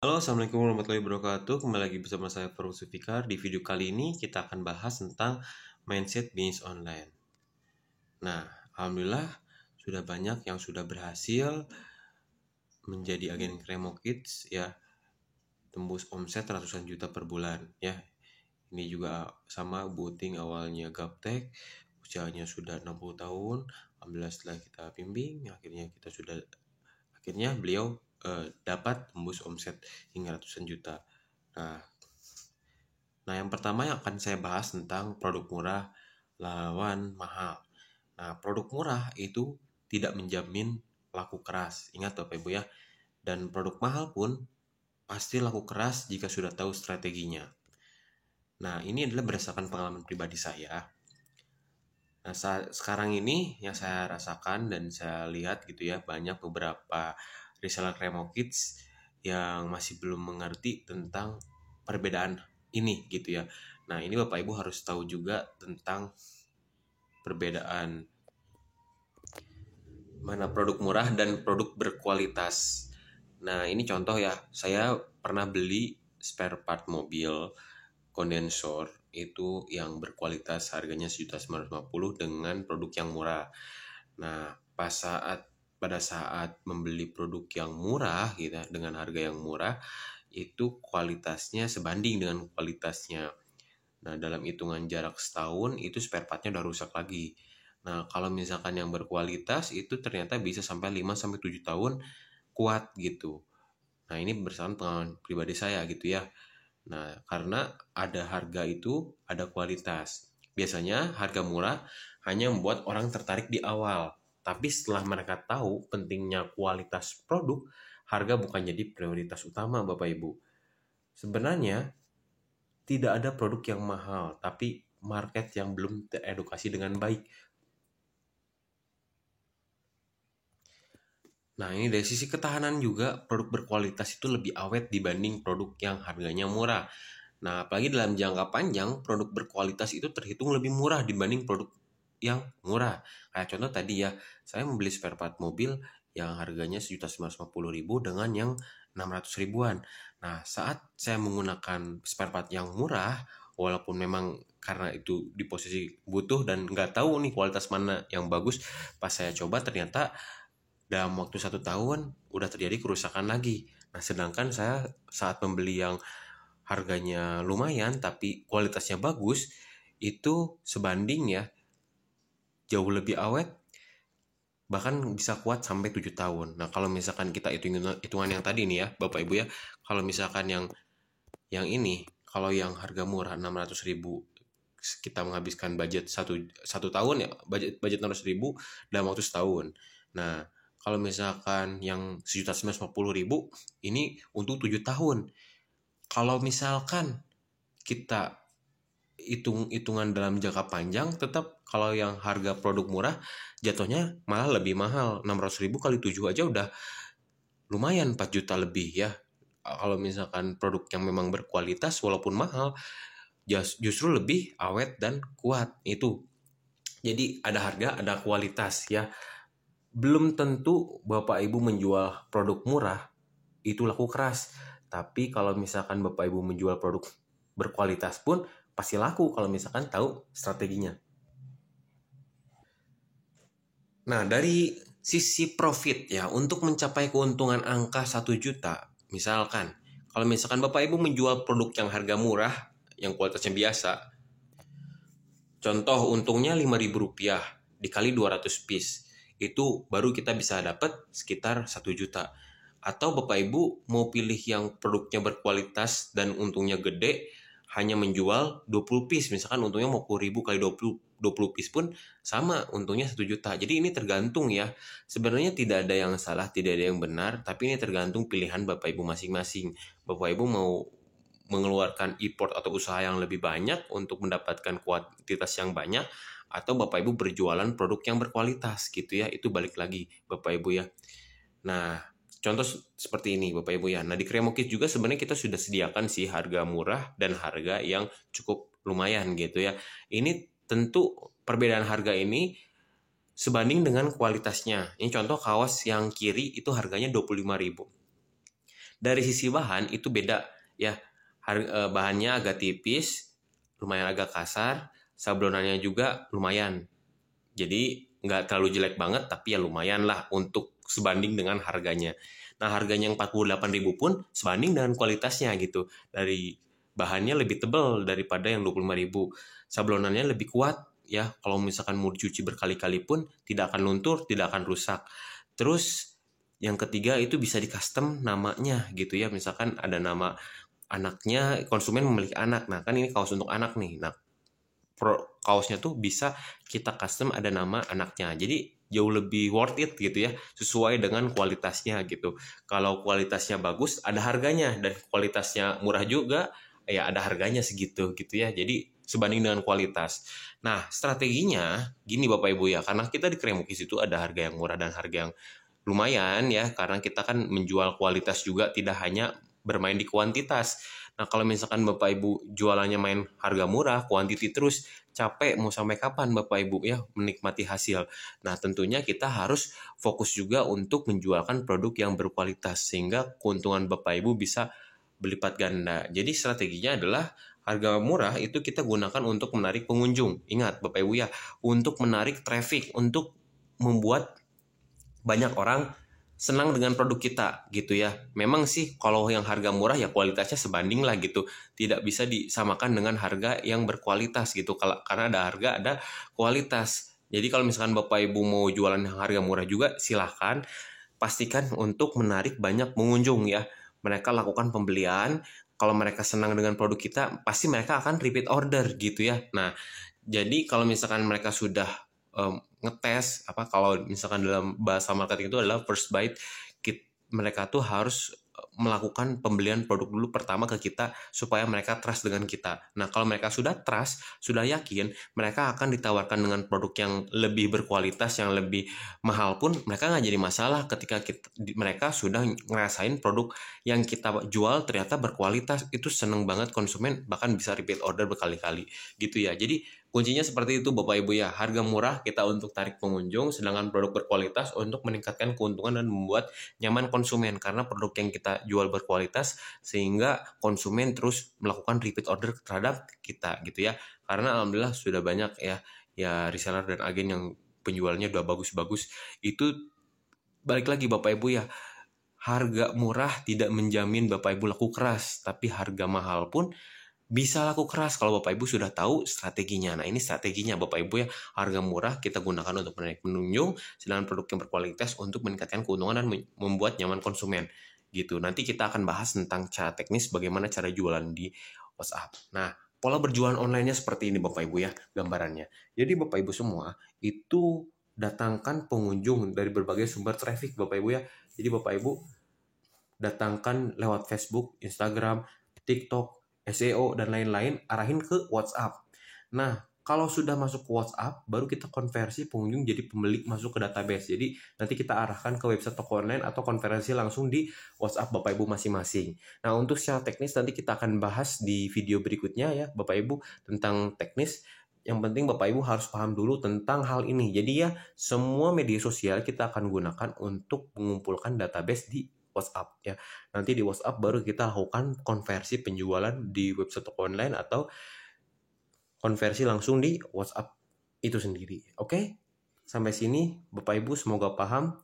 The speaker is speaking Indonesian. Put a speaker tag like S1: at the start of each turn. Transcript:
S1: Halo, Assalamualaikum warahmatullahi wabarakatuh. Kembali lagi bersama saya Faruk Zulfikar. Di video kali ini kita akan bahas tentang mindset bisnis online. Nah, alhamdulillah sudah banyak yang sudah berhasil menjadi agen Kremo Kids ya, tembus omset ratusan juta per bulan ya. Ini juga sama Buting, awalnya gaptek, usianya sudah 60 tahun. Alhamdulillah setelah kita bimbing, akhirnya beliau dapat tembus omset hingga ratusan juta. Nah, yang pertama yang akan saya bahas tentang produk murah lawan mahal. Nah, produk murah itu tidak menjamin laku keras. Ingat Bapak Ibu ya. Dan produk mahal pun pasti laku keras jika sudah tahu strateginya. Nah, ini adalah berdasarkan pengalaman pribadi saya. Nah, sekarang ini yang saya rasakan dan saya lihat gitu ya, banyak beberapa reseller Kremo Kids yang masih belum mengerti tentang perbedaan ini gitu ya. Nah, ini Bapak Ibu harus tahu juga tentang perbedaan mana produk murah dan produk berkualitas. Nah, ini contoh ya, saya pernah beli spare part mobil kondensor itu yang berkualitas, harganya 1.950.000 dengan produk yang murah. Nah, pada saat membeli produk yang murah gitu dengan harga yang murah, itu kualitasnya sebanding dengan kualitasnya. Nah, dalam hitungan jarak setahun itu spare partnya udah rusak lagi. Nah, kalau misalkan yang berkualitas itu ternyata bisa sampai 5 sampai 7 tahun kuat gitu. Nah, ini berdasarkan pengalaman pribadi saya gitu ya. Nah, karena ada harga itu, ada kualitas. Biasanya harga murah hanya membuat orang tertarik di awal. Tapi setelah mereka tahu pentingnya kualitas produk, harga bukan jadi prioritas utama Bapak Ibu. Sebenarnya tidak ada produk yang mahal, tapi market yang belum teredukasi dengan baik. Nah, ini dari sisi ketahanan juga, produk berkualitas itu lebih awet dibanding produk yang harganya murah. Nah, apalagi dalam jangka panjang, produk berkualitas itu terhitung lebih murah dibanding produk yang murah. Kayak contoh tadi ya, saya membeli spare part mobil yang harganya 1.950.000 dengan yang 600 ribuan. Nah, saat saya menggunakan spare part yang murah, walaupun memang karena itu di posisi butuh dan nggak tahu nih kualitas mana yang bagus, pas saya coba ternyata dalam waktu 1 tahun udah terjadi kerusakan lagi. Nah, sedangkan saya saat membeli yang harganya lumayan tapi kualitasnya bagus, itu sebanding ya, jauh lebih awet, bahkan bisa kuat sampai 7 tahun. Nah, kalau misalkan kita hitungan yang tadi nih ya, Bapak Ibu ya, kalau misalkan kalau yang harga murah 600.000, kita menghabiskan budget satu tahun ya, budget 600.000 dalam waktu setahun. Nah, kalau misalkan yang 1.950.000 ini untuk 7 tahun. Kalau misalkan kita hitungan dalam jangka panjang, tetap kalau yang harga produk murah jatuhnya malah lebih mahal. 600.000 kali 7 aja udah lumayan 4 juta lebih ya. Kalau misalkan produk yang memang berkualitas walaupun mahal, justru lebih awet dan kuat itu. Jadi ada harga, ada kualitas ya. Belum tentu Bapak Ibu menjual produk murah itu laku keras. Tapi kalau misalkan Bapak Ibu menjual produk berkualitas pun pasti laku kalau misalkan tahu strateginya. Nah, dari sisi profit ya, untuk mencapai keuntungan angka 1 juta, misalkan, kalau misalkan Bapak Ibu menjual produk yang harga murah, yang kualitasnya biasa, contoh untungnya Rp5.000 dikali 200 piece, itu baru kita bisa dapat sekitar 1 juta. Atau Bapak Ibu mau pilih yang produknya berkualitas dan untungnya gede, hanya menjual 20 piece, misalkan untungnya mau 10.000 kali 20 piece pun sama, untungnya 1 juta. Jadi ini tergantung ya. Sebenarnya tidak ada yang salah, tidak ada yang benar, tapi ini tergantung pilihan Bapak Ibu masing-masing. Bapak Ibu mau mengeluarkan effort atau usaha yang lebih banyak untuk mendapatkan kuantitas yang banyak, atau Bapak Ibu berjualan produk yang berkualitas gitu ya. Itu balik lagi Bapak Ibu ya. Nah, contoh seperti ini Bapak Ibu ya. Nah, di Kremo Kids juga sebenarnya kita sudah sediakan sih harga murah dan harga yang cukup lumayan gitu ya. Ini tentu perbedaan harga ini sebanding dengan kualitasnya. Ini contoh kaos yang kiri itu harganya 25.000. dari sisi bahan itu beda ya. Bahannya agak tipis, lumayan agak kasar, sablonannya juga lumayan. Jadi nggak terlalu jelek banget, tapi ya lumayan lah untuk sebanding dengan harganya. Nah, harganya yang 48.000 pun sebanding dengan kualitasnya gitu. Dari bahannya lebih tebal daripada yang 25.000. Sablonannya lebih kuat ya. Kalau misalkan mau dicuci berkali-kali pun tidak akan luntur, tidak akan rusak. Terus yang ketiga itu bisa di custom namanya gitu ya. Misalkan ada nama anaknya, konsumen memiliki anak. Nah, kan ini kaos untuk anak nih. Nah, kaosnya tuh bisa kita custom ada nama anaknya. Jadi jauh lebih worth it gitu ya, sesuai dengan kualitasnya gitu. Kalau kualitasnya bagus, ada harganya, dan kualitasnya murah juga, ya ada harganya segitu gitu ya. Jadi sebanding dengan kualitas. Nah, strateginya gini Bapak Ibu ya, karena kita di Kremukis itu ada harga yang murah dan harga yang lumayan ya, karena kita kan menjual kualitas juga, tidak hanya bermain di kuantitas. Nah, kalau misalkan Bapak Ibu jualannya main harga murah, kuantiti terus, capek mau sampai kapan Bapak Ibu ya menikmati hasil. Nah, tentunya kita harus fokus juga untuk menjualkan produk yang berkualitas sehingga keuntungan Bapak Ibu bisa berlipat ganda. Jadi strateginya adalah harga murah itu kita gunakan untuk menarik pengunjung. Ingat Bapak Ibu ya, untuk menarik traffic, untuk membuat banyak orang senang dengan produk kita gitu ya. Memang sih kalau yang harga murah ya kualitasnya sebanding lah gitu. Tidak bisa disamakan dengan harga yang berkualitas gitu. Karena ada harga, ada kualitas. Jadi kalau misalkan Bapak Ibu mau jualan yang harga murah juga silahkan. Pastikan untuk menarik banyak pengunjung ya. Mereka lakukan pembelian. Kalau mereka senang dengan produk kita, pasti mereka akan repeat order gitu ya. Nah, jadi kalau misalkan mereka sudah ngetes kalau misalkan dalam bahasa marketing itu adalah first bite, mereka tuh harus melakukan pembelian produk dulu pertama ke kita supaya mereka trust dengan kita. Nah, kalau mereka sudah trust, sudah yakin, mereka akan ditawarkan dengan produk yang lebih berkualitas, yang lebih mahal pun mereka nggak jadi masalah ketika mereka sudah ngerasain produk yang kita jual ternyata berkualitas. Itu seneng banget konsumen, bahkan bisa repeat order berkali-kali gitu ya. Jadi kuncinya seperti itu Bapak Ibu ya, harga murah kita untuk tarik pengunjung, sedangkan produk berkualitas untuk meningkatkan keuntungan dan membuat nyaman konsumen, karena produk yang kita jual berkualitas sehingga konsumen terus melakukan repeat order terhadap kita gitu ya. Karena alhamdulillah sudah banyak ya reseller dan agen yang penjualnya udah bagus-bagus. Itu balik lagi Bapak Ibu ya, harga murah tidak menjamin Bapak Ibu laku keras, tapi harga mahal pun bisa laku keras kalau Bapak Ibu sudah tahu strateginya. Nah, ini strateginya Bapak Ibu ya. Harga murah kita gunakan untuk menarik pengunjung, sedangkan produk yang berkualitas untuk meningkatkan keuntungan dan membuat nyaman konsumen. Gitu. Nanti kita akan bahas tentang cara teknis bagaimana cara jualan di WhatsApp. Nah, pola berjualan online-nya seperti ini Bapak Ibu ya, gambarannya. Jadi Bapak Ibu semua itu datangkan pengunjung dari berbagai sumber traffic Bapak Ibu ya. Jadi Bapak Ibu datangkan lewat Facebook, Instagram, TikTok, SEO, dan lain-lain, arahin ke WhatsApp. Nah, kalau sudah masuk ke WhatsApp, baru kita konversi pengunjung jadi pembeli masuk ke database. Jadi, nanti kita arahkan ke website toko online atau konversi langsung di WhatsApp Bapak Ibu masing-masing. Nah, untuk secara teknis nanti kita akan bahas di video berikutnya ya, Bapak Ibu, tentang teknis. Yang penting Bapak Ibu harus paham dulu tentang hal ini. Jadi ya, semua media sosial kita akan gunakan untuk mengumpulkan database di WhatsApp ya. Nanti di WhatsApp baru kita lakukan konversi penjualan di website toko online atau konversi langsung di WhatsApp itu sendiri. Oke? Sampai sini Bapak Ibu semoga paham.